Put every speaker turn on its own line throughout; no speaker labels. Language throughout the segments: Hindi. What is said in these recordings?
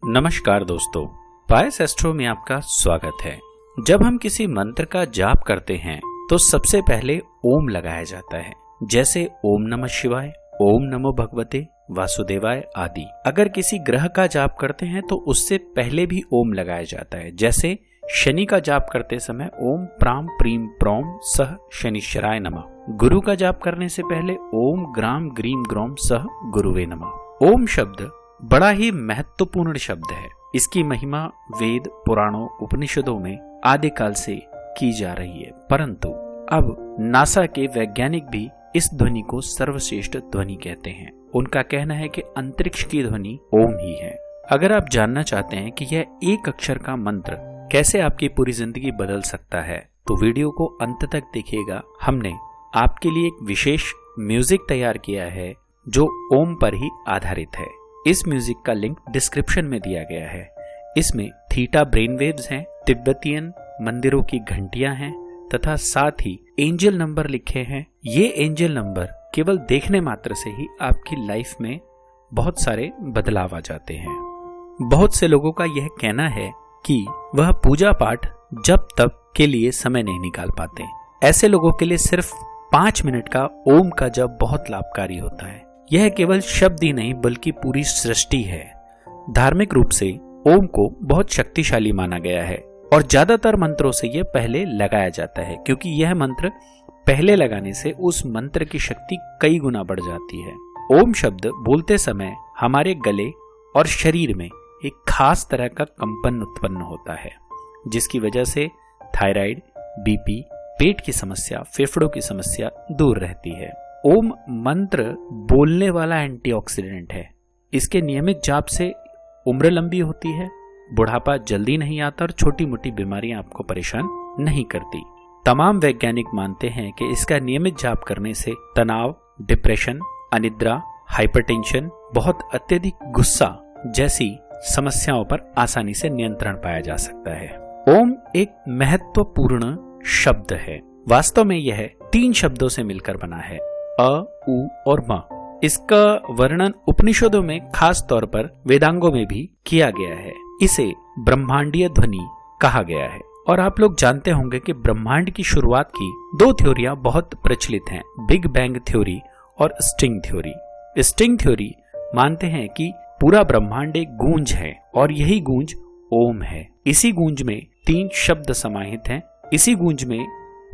नमस्कार दोस्तों, पायस एस्ट्रो में आपका स्वागत है। जब हम किसी मंत्र का जाप करते हैं तो सबसे पहले ओम लगाया जाता है, जैसे ओम नमः शिवाय, ओम नमो भगवते वासुदेवाय आदि। अगर किसी ग्रह का जाप करते हैं तो उससे पहले भी ओम लगाया जाता है, जैसे शनि का जाप करते समय ओम प्राम प्रीम प्रोम सह शनिश्चराय नमः। गुरु का जाप करने से पहले ओम ग्राम ग्रीम ग्रोम सह गुरुवे नमः। ओम शब्द बड़ा ही महत्वपूर्ण शब्द है। इसकी महिमा वेद, पुराणों, उपनिषदों में आदिकाल से की जा रही है, परंतु अब नासा के वैज्ञानिक भी इस ध्वनि को सर्वश्रेष्ठ ध्वनि कहते हैं। उनका कहना है कि अंतरिक्ष की ध्वनि ओम ही है। अगर आप जानना चाहते हैं कि यह एक अक्षर का मंत्र कैसे आपकी पूरी जिंदगी बदल सकता है, तो वीडियो को अंत तक देखिएगा। हमने आपके लिए एक विशेष म्यूजिक तैयार किया है जो ओम पर ही आधारित है। इस म्यूजिक का लिंक डिस्क्रिप्शन में दिया गया है। इसमें थीटा ब्रेन वेव्स हैं, तिब्बतियन मंदिरों की घंटियां हैं तथा साथ ही एंजल नंबर लिखे हैं। ये एंजल नंबर केवल देखने मात्र से ही आपकी लाइफ में बहुत सारे बदलाव आ जाते हैं। बहुत से लोगों का यह कहना है कि वह पूजा पाठ जब तक के लिए समय नहीं निकाल पाते। ऐसे लोगों के लिए सिर्फ 5 मिनट का ओम का जप बहुत लाभकारी होता है। यह केवल शब्द ही नहीं बल्कि पूरी सृष्टि है। धार्मिक रूप से ओम को बहुत शक्तिशाली माना गया है और ज्यादातर मंत्रों से यह पहले लगाया जाता है, क्योंकि यह मंत्र पहले लगाने से उस मंत्र की शक्ति कई गुना बढ़ जाती है। ओम शब्द बोलते समय हमारे गले और शरीर में एक खास तरह का कंपन उत्पन्न होता है, जिसकी वजह से थायराइड, बीपी, पेट की समस्या, फेफड़ों की समस्या दूर रहती है। ओम मंत्र बोलने वाला एंटीऑक्सीडेंट है। इसके नियमित जाप से उम्र लंबी होती है, बुढ़ापा जल्दी नहीं आता और छोटी मोटी बीमारियां आपको परेशान नहीं करती। तमाम वैज्ञानिक मानते हैं कि इसका नियमित जाप करने से तनाव, डिप्रेशन, अनिद्रा, हाइपरटेंशन, बहुत अत्यधिक गुस्सा जैसी समस्याओं पर आसानी से नियंत्रण पाया जा सकता है। ओम एक महत्वपूर्ण शब्द है। वास्तव में यह 3 शब्दों से मिलकर बना है, अ, उ और म। इसका वर्णन उपनिषदों में, खास तौर पर वेदांगों में भी किया गया है। इसे ब्रह्मांडीय ध्वनि कहा गया है। और आप लोग जानते होंगे कि ब्रह्मांड की शुरुआत की 2 थ्योरियां बहुत प्रचलित हैं, बिग बैंग थ्योरी और स्ट्रिंग थ्योरी। स्ट्रिंग थ्योरी मानते हैं कि पूरा ब्रह्मांड एक गूंज है और यही गूंज ओम है। इसी गूंज में 3 शब्द समाहित हैं। इसी गूंज में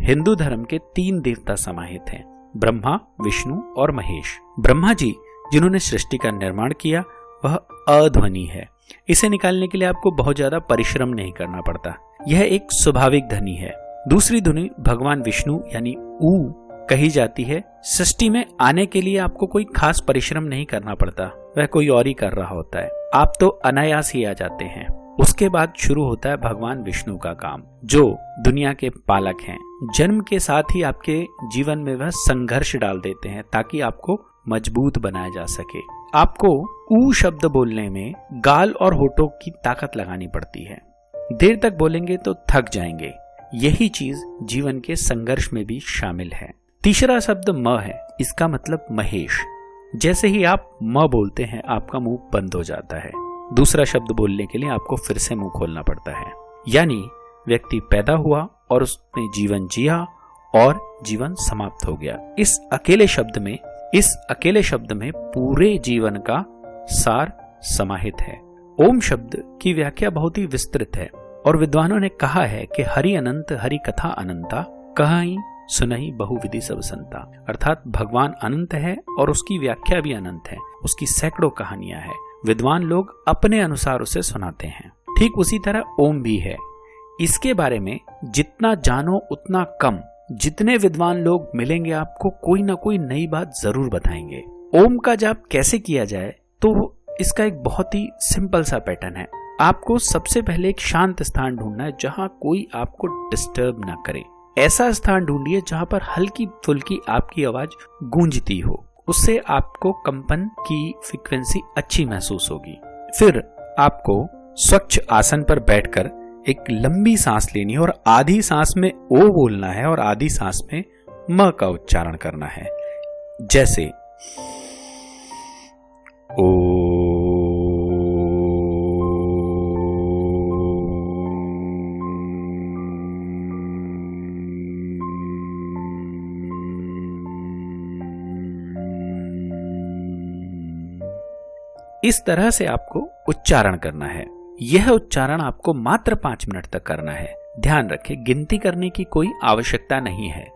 हिंदू धर्म के 3 देवता समाहित हैं, ब्रह्मा, विष्णु और महेश। ब्रह्मा जी जिन्होंने सृष्टि का निर्माण किया वह अध्वनि है। इसे निकालने के लिए आपको बहुत ज्यादा परिश्रम नहीं करना पड़ता, यह एक स्वाभाविक ध्वनि है। दूसरी ध्वनि भगवान विष्णु यानी ऊ कही जाती है। सृष्टि में आने के लिए आपको कोई खास परिश्रम नहीं करना पड़ता, वह कोई और ही कर रहा होता है, आप तो अनायास ही आ जाते हैं। उसके बाद शुरू होता है भगवान विष्णु का काम, जो दुनिया के पालक हैं। जन्म के साथ ही आपके जीवन में वह संघर्ष डाल देते हैं ताकि आपको मजबूत बनाया जा सके। आपको ऊ शब्द बोलने में गाल और होठों की ताकत लगानी पड़ती है। देर तक बोलेंगे तो थक जाएंगे। यही चीज जीवन के संघर्ष में भी शामिल है। तीसरा शब्द म है। इसका मतलब महेश। जैसे ही आप म बोलते हैं आपका मुंह बंद हो जाता है। दूसरा शब्द बोलने के लिए आपको फिर से मुंह खोलना पड़ता है। यानी व्यक्ति पैदा हुआ और उसने जीवन जिया और जीवन समाप्त हो गया। इस अकेले शब्द में पूरे जीवन का सार समाहित है। ओम शब्द की व्याख्या बहुत ही विस्तृत है और विद्वानों ने कहा है कि हरि अनंत, हरि कथा अनंता, कहाई सुनहि बहुविधि सब संता। अर्थात भगवान अनंत है और उसकी व्याख्या भी अनंत है, उसकी सैकड़ों कहानियां हैं। विद्वान लोग अपने अनुसार उसे सुनाते हैं। ठीक उसी तरह ओम भी है। इसके बारे में जितना जानो उतना कम। जितने विद्वान लोग मिलेंगे आपको कोई ना कोई नई बात जरूर बताएंगे। ओम का जाप कैसे किया जाए, तो इसका एक बहुत ही सिंपल सा पैटर्न है। आपको सबसे पहले एक शांत स्थान ढूंढना है जहां कोई आपको डिस्टर्ब ना करे। ऐसा स्थान ढूंढिए जहां पर हल्की फुल्की आपकी आवाज गूंजती हो, उससे आपको कंपन की फ्रीक्वेंसी अच्छी महसूस होगी। फिर आपको स्वच्छ आसन पर बैठकर एक लंबी सांस लेनी है और आधी सांस में ओ बोलना है और आधी सांस में म का उच्चारण करना है। जैसे ओ इस तरह से आपको उच्चारण करना है। यह उच्चारण आपको मात्र 5 मिनट तक करना है। ध्यान रखें, गिनती करने की कोई आवश्यकता नहीं है,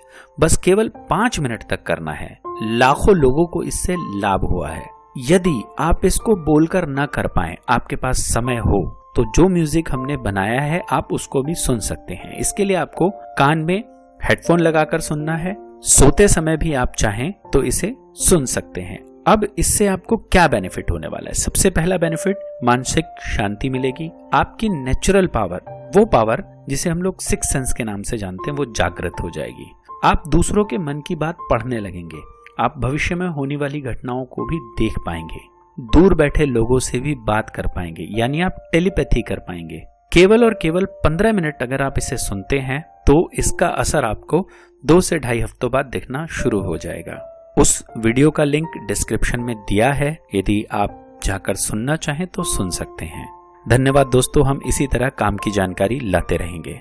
बस केवल 5 मिनट तक करना है। लाखों लोगों को इससे लाभ हुआ है। यदि आप इसको बोलकर न कर पाए, आपके पास समय हो, तो जो म्यूजिक हमने बनाया है आप उसको भी सुन सकते हैं। इसके लिए आपको कान में हेडफोन लगाकर सुनना है। सोते समय भी आप चाहें तो इसे सुन सकते हैं। अब इससे आपको क्या बेनिफिट होने वाला है? सबसे पहला बेनिफिट, मानसिक शांति मिलेगी। आपकी नेचुरल पावर, वो पावर जिसे हम लोग सिक्स सेंस के नाम से जानते हैं, वो जागृत हो जाएगी। आप दूसरों के मन की बात पढ़ने लगेंगे। आप भविष्य में होने वाली घटनाओं को भी देख पाएंगे। दूर बैठे लोगों से भी बात कर पाएंगे, यानी आप टेलीपैथी कर पाएंगे। केवल और केवल 15 मिनट अगर आप इसे सुनते हैं तो इसका असर आपको 2 से 2.5 हफ्तों बाद दिखना शुरू हो जाएगा। उस वीडियो का लिंक डिस्क्रिप्शन में दिया है, यदि आप जाकर सुनना चाहें तो सुन सकते हैं। धन्यवाद दोस्तों, हम इसी तरह काम की जानकारी लाते रहेंगे।